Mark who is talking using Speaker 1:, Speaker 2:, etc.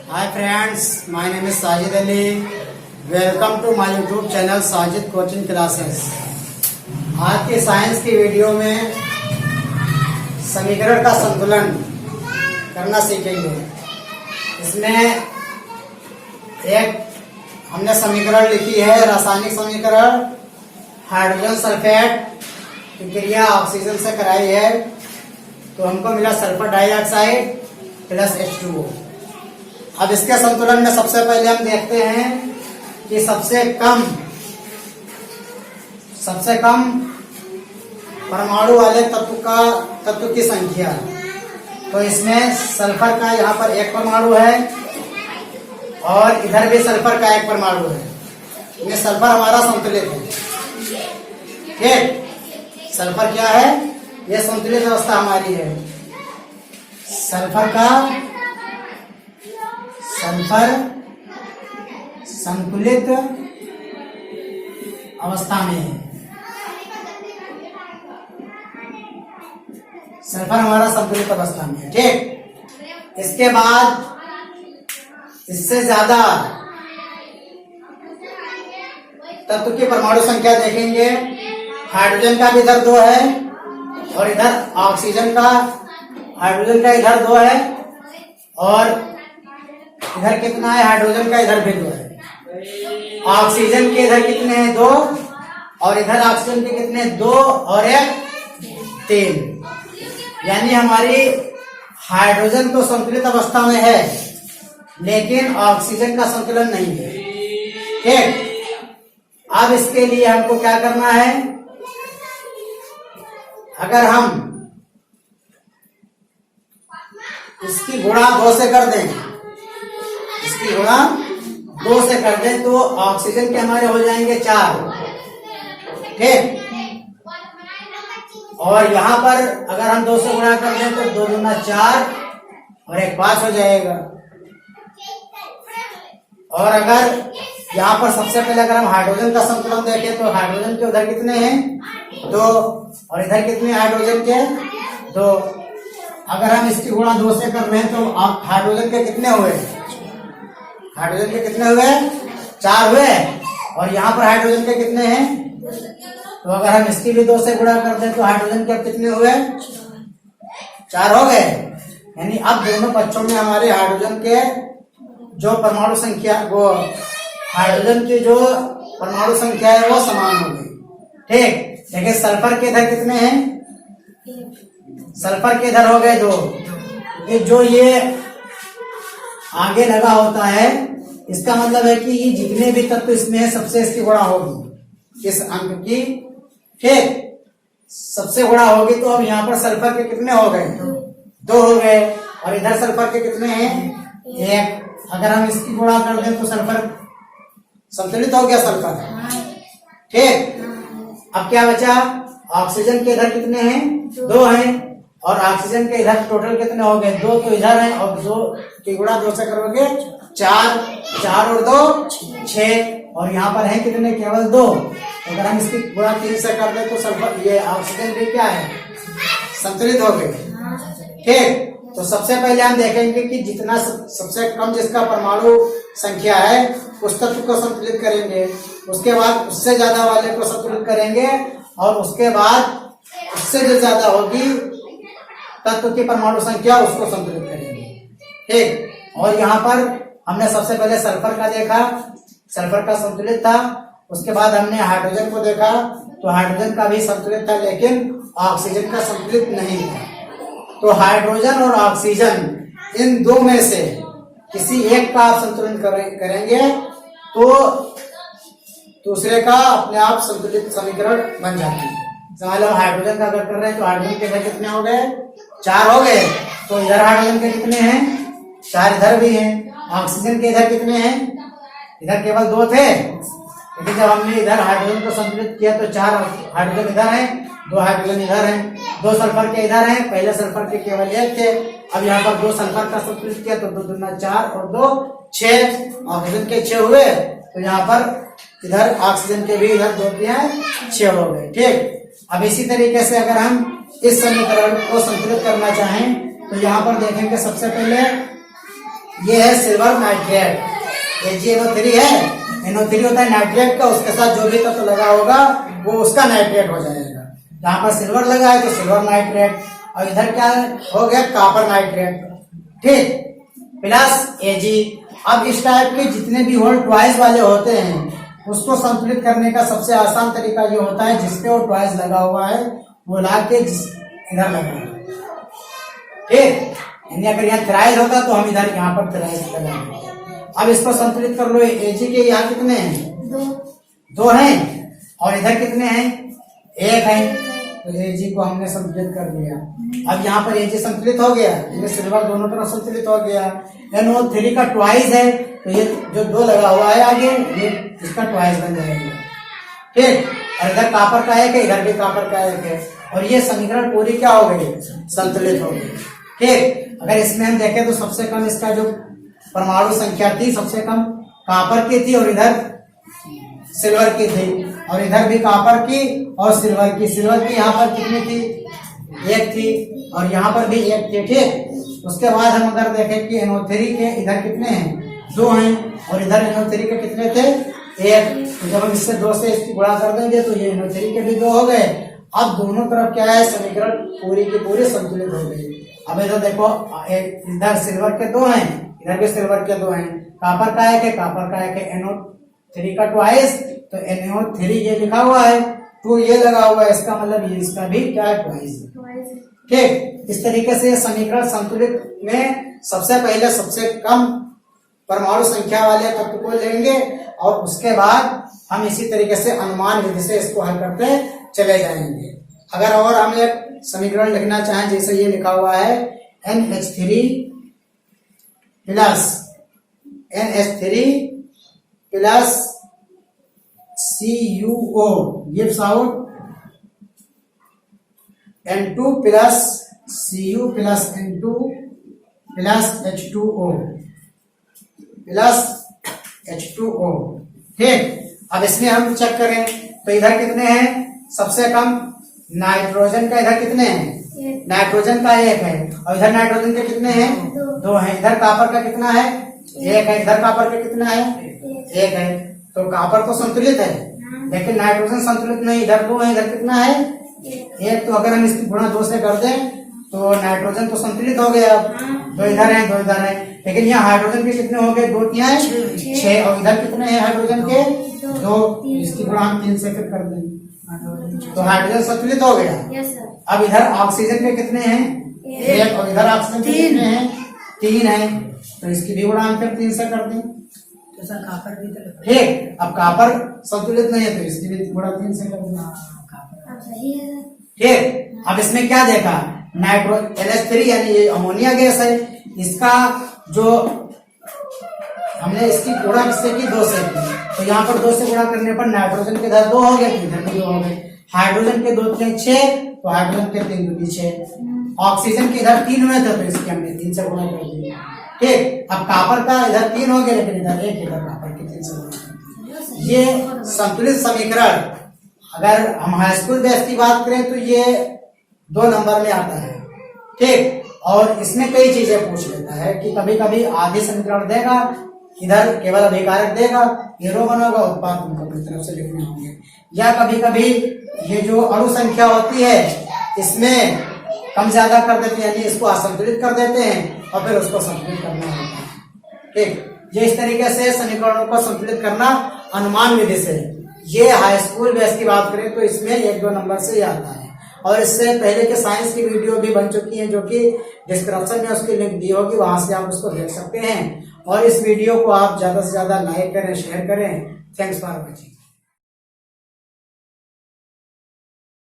Speaker 1: Hi friends, my name is Sajid Ali. Welcome to my YouTube channel Sajid Coaching Classes. आज के science की video में समीकरण का संतुलन करना सीखेंगे। इसमें एक हमने समीकरण लिखी है, रासायनिक समीकरण। हाइड्रोजन सल्फेट की क्रिया ऑक्सीजन से कराई है तो हमको मिला सल्फर डाइऑक्साइड प्लस H2O। अब इसके संतुलन में सबसे पहले हम देखते हैं कि सबसे कम परमाणु वाले तत्व की संख्या। तो इसमें सल्फर का यहाँ पर एक परमाणु है और इधर भी सल्फर का एक परमाणु है। ये सल्फर हमारा संतुलित है। ठीक, सल्फर क्या है? ये संतुलित अवस्था हमारी है। सल्फर संतुलित अवस्था में है। सल्फर हमारा संतुलित अवस्था में है। ठीक, इसके बाद इससे ज्यादा तत्व की परमाणु संख्या देखेंगे। हाइड्रोजन का भी इधर 2 है और इधर ऑक्सीजन का, हाइड्रोजन का इधर 2 है और इधर कितना है? हाइड्रोजन का इधर भी 2 है। ऑक्सीजन के इधर कितने हैं? 2 और इधर ऑक्सीजन के कितने? 2 और 1 3। यानी हमारी हाइड्रोजन तो संतुलित अवस्था में है लेकिन ऑक्सीजन का संतुलन नहीं है। ठीक, अब इसके लिए हमको क्या करना है? अगर हम इसकी गुणा 2 से कर दें, इसकी गुणा 2 से कर दें तो ऑक्सीजन के हमारे हो जाएंगे 4। ठीक, और यहाँ पर अगर हम 2 से गुणा कर दें तो 2 दूना 4 और 1 5 हो जाएगा। और अगर यहाँ पर सबसे पहले अगर हम हाइड्रोजन का संतुलन देखें तो हाइड्रोजन के उधर कितने हैं? 2 और इधर कितने हाइड्रोजन के? 2। अगर हम इसकी गुणा 2 से कर रहे हैं तो हाइड्रोजन के कितने हुए? हाइड्रोजन के कितने हुए? 4 हुए। और यहाँ पर हाइड्रोजन के कितने हैं? तो अगर हम इसकी भी 2 से गुणा कर दें तो हाइड्रोजन के कितने हुए? 4 हो गए। यानी अब दोनों पक्षों में हमारे हाइड्रोजन के जो परमाणु संख्या, वो हाइड्रोजन की जो परमाणु संख्या है वो समान हो गई। ठीक, देखिए सल्फर के इधर कितने हैं? सल्फर के इधर हो गए 2। जो ये आगे लगा होता है इसका मतलब है कि ये जितने भी तत्व इसमें है सबसे इसकी गुणा होगी, इस अंक की। ठीक, सबसे गुणा होगी तो अब यहाँ पर सल्फर के कितने हो गए? 2 हो गए। और इधर सल्फर के कितने हैं? 1। अगर हम इसकी गुणा कर दें तो सल्फर संतुलित हो गया सल्फर। ठीक, अब क्या बचा? ऑक्सीजन के इधर कितने हैं? 2 हैं और ऑक्सीजन के इधर टोटल कितने हो गए? 2 तो इधर है और 2 की गुणा 2 से करोगे 4, 4 और 2 6 और यहाँ पर है कितने? केवल 2। अगर हम इसकी गुणा 3 से कर दें तो सल्फर, ये ऑक्सीजन भी क्या है? संतुलित हो गए। ठीक, तो सबसे पहले हम देखेंगे कि जितना सबसे कम जिसका परमाणु संख्या है उस तत्व को संतुलित करेंगे, उसके बाद उससे ज्यादा वाले को संतुलित करेंगे और उसके बाद उससे जो ज्यादा होगी तत्व की परमाणु संख्या उसको संतुलित करेंगे। ठीक, और यहाँ पर हमने सबसे पहले सल्फर का देखा, सल्फर का संतुलित था। उसके बाद हमने हाइड्रोजन को देखा तो हाइड्रोजन का भी संतुलित था लेकिन ऑक्सीजन का संतुलित नहीं था। तो हाइड्रोजन और ऑक्सीजन इन 2 में से किसी एक का आप संतुलन करेंगे तो दूसरे का अपने आप संतुलित समीकरण बन जाती है। मान लो हाइड्रोजन का अगर कर रहे हैं तो हाइड्रोजन के इधर कितने हो गए? 4 हो गए। तो इधर हाइड्रोजन के कितने हैं? 4 इधर भी हैं। ऑक्सीजन के इधर कितने हैं? इधर केवल 2 थे लेकिन जब हमने इधर हाइड्रोजन को संतुलित किया तो 4 हाइड्रोजन इधर है, 2 हाइड्रोजन इधर है, 2 सल्फर के इधर है। पहले सल्फर के केवल 1 थे, अब यहाँ पर 2 सल्फर का संतुलित किया तो 2 दूना 4 और 2 6। ऑक्सीजन के 6 हुए तो यहाँ पर इधर ऑक्सीजन के भी इधर 2 हैं 6 हो गए। ठीक, अब इसी तरीके से अगर हम इस समीकरण को संतुलित करना चाहें तो यहाँ पर देखेंगे सबसे पहले ये है सिल्वर नाइट्रेट, AgNO3 है, NO3 होता है नाइट्रेट का, उसके साथ जो भी तत्व लगा होगा वो उसका नाइट्रेट हो जाएगा। यहाँ पर सिल्वर लगा है तो सिल्वर नाइट्रेट, और इधर क्या हो गया, कॉपर नाइट्रेट, ठीक, प्लस Ag। अब इस टाइप के जितने भी होल ट्वाइस वाले होते हैं उसको संतुलित करने का सबसे आसान तरीका ये होता है, जिसपे वो ट्वाइस लगा हुआ है वो ला के इधर लगा, ठीक, यानी अगर यहाँ थ्राइस होता तो हम इधर यहाँ पर थ्राइस लगाएंगे। अब इसको संतुलित कर लो, Ag के यहाँ कितने हैं, दो हैं, और इधर कितने हैं, एक है, तो Ag को हमने संतुलित कर दिया। अब यहाँ पर Ag संतुलित हो गया, ये सिल्वर दोनों तरफ संतुलित हो गया। NO3 का ट्वाइस है तो ये जो दो लगा हुआ है आगे, ये इसका ट्वाइस बन जाएगा, ठीक, और इधर कॉपर का एक है, इधर भी कॉपर का एक है, और ये समीकरण पूरी क्या हो गई, संतुलित हो गई, ठीक। अगर इसमें हम देखें तो सबसे कम इसका जो परमाणु संख्या थी सबसे कम कॉपर की थी, और इधर सिल्वर की थी, और इधर भी कॉपर की और सिल्वर की। सिल्वर की यहाँ पर कितनी थी, एक थी, और यहाँ पर भी एक थी, ठीक। उसके बाद हम अगर देखें कि NO3 के इधर कितने हैं, दो हैं, और इधर NO3 के कितने थे, एक, तो जब हम इससे दो से इसकी गुणा कर देंगे तो ये NO3 के भी दो हो गए। अब दोनों तरफ क्या है, समीकरण पूरी की पूरी संतुलित हो गई। अब इधर देखो, इधर सिल्वर के दो हैं, इधर भी सिल्वर के दो हैं, कॉपर का एक है, कॉपर का एक है, NO3 का ट्वाइस, तो NO3 ये लिखा हुआ है, 2 ये लगा हुआ है, इसका मतलब ये इसका भी क्या है, ट्वाइस, ठीक। इस तरीके से समीकरण संतुलित में सबसे पहले सबसे कम परमाणु संख्या वाले तत्व को लेंगे, और उसके बाद हम इसी तरीके से अनुमान विधि से इसको हल करते चले जाएंगे। अगर और हम एक समीकरण लिखना चाहें, जैसे ये लिखा हुआ है NH3 plus CuO gives out N2 plus Cu plus N2 plus H2O plus H2O, ठीक। अब इसमें हम चेक करें तो इधर कितने हैं, सबसे कम नाइट्रोजन का इधर कितने हैं, नाइट्रोजन का एक है, और इधर नाइट्रोजन के कितने हैं, दो हैं। इधर कॉपर का कितना है, एक है, इधर कॉपर का कितना है, एक है, तो कॉपर तो संतुलित है, लेकिन नाइट्रोजन संतुलित नहीं, इधर दो है, इधर कितना है, एक। तो अगर हम इसकी गुणा दो से कर दें तो नाइट्रोजन तो संतुलित हो गया, दो इधर है, दो इधर है, लेकिन यहाँ हाइड्रोजन के कितने हो गए, दो तिया 6, और इधर कितने हैं हाइड्रोजन के, दो, इसकी गुणा हम 3 से फिर कर देंगे, तो हाइड्रोजन संतुलित हो गया। अब इधर ऑक्सीजन के कितने हैं, एक, और इधर ऑक्सीजन के कितने हैं, 3 है, तो इसकी भी गुणा हम फिर 3 से कर दें, ठीक। अब कॉपर संतुलित नहीं है तो इसकी भी गुणा 3 से कर दें, ठीक। अब इसमें क्या देखा, NH3 यानी ये अमोनिया गैस है, इसका जो हमने इसकी गुणा किससे की, 2 से की, तो यहाँ पर 2 से गुणा करने पर नाइट्रोजन के इधर 2 हो गए, तो इधर भी 2 हो गए, हाइड्रोजन के 2 × 6, तो हाइड्रोजन के 3 × 6, ऑक्सीजन के इधर 3 हुए थे तो इसके हमने 3 से गुणा कर दिया, ठीक। अब कॉपर का इधर 3 हो गया, लेकिन इधर 1, इधर कॉपर के 3 से गुणा कर दिया। ये संतुलित समीकरण अगर हम हाई स्कूल बेस की बात करें तो ये 2 नंबर में आता है, ठीक। और इसमें कई चीजें पूछ लेता है कि कभी कभी आधे समीकरण देगा, इधर केवल अभिकारक देगा, ये रोमन होगा, उत्पाद तुमको अपनी तरफ से लिखने होंगे, या कभी कभी ये जो अणु संख्या होती है इसमें कम ज्यादा कर देते हैं, यानी इसको असंतुलित कर देते हैं और फिर उसको संतुलित करना होता है, ठीक। ये इस तरीके से समीकरणों को संतुलित करना अनुमान विधि से। ये हाई स्कूल बेस की बात करें तो इसमें 1-2 नंबर से ही आता है, और इससे पहले के साइंस की वीडियो भी बन चुकी है जो कि डिस्क्रिप्शन में उसकी लिंक दी होगी, वहां से आप उसको देख सकते हैं। और इस वीडियो को आप ज्यादा से ज्यादा लाइक करें, शेयर करें। Thanks for watching.